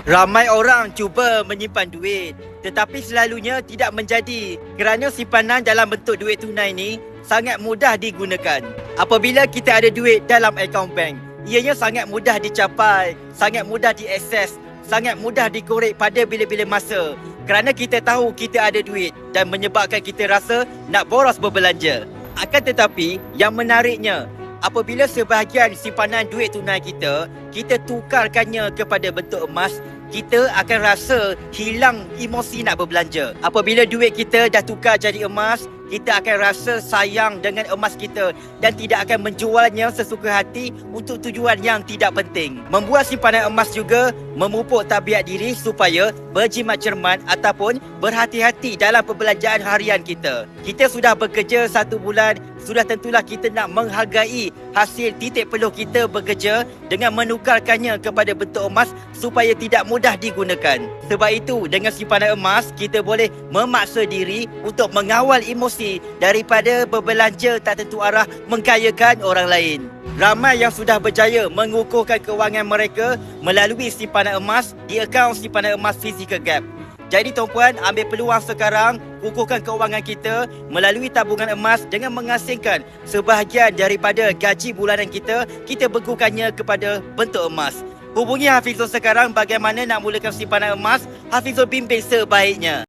Ramai orang cuba menyimpan duit, tetapi selalunya tidak menjadi kerana simpanan dalam bentuk duit tunai ni sangat mudah digunakan. Apabila kita ada duit dalam akaun bank, ianya sangat mudah dicapai, sangat mudah diakses, sangat mudah dikorek pada bila-bila masa kerana kita tahu kita ada duit dan menyebabkan kita rasa nak boros berbelanja. Akan tetapi, yang menariknya, apabila sebahagian simpanan duit tunai kita tukarkannya kepada bentuk emas, kita akan rasa hilang emosi nak berbelanja. Apabila duit kita dah tukar jadi emas, kita akan rasa sayang dengan emas kita dan tidak akan menjualnya sesuka hati untuk tujuan yang tidak penting. Membuat simpanan emas juga memupuk tabiat diri supaya berjimat cermat ataupun berhati-hati dalam perbelanjaan harian kita. Kita sudah bekerja 1 bulan, sudah tentulah kita nak menghargai hasil titik peluh kita bekerja dengan menukarkannya kepada bentuk emas supaya tidak mudah digunakan. Sebab itu, dengan simpanan emas, kita boleh memaksa diri untuk mengawal emosi daripada berbelanja tak tentu arah mengkayakan orang lain. Ramai yang sudah berjaya mengukuhkan kewangan mereka melalui simpanan emas di akaun simpanan emas Physical Gap. Jadi tuan-puan, ambil peluang sekarang, kukuhkan kewangan kita melalui tabungan emas dengan mengasingkan sebahagian daripada gaji bulanan kita bekukannya kepada bentuk emas. Hubungi Hafizul sekarang bagaimana nak mulakan simpanan emas. Hafizul bimbing sebaiknya.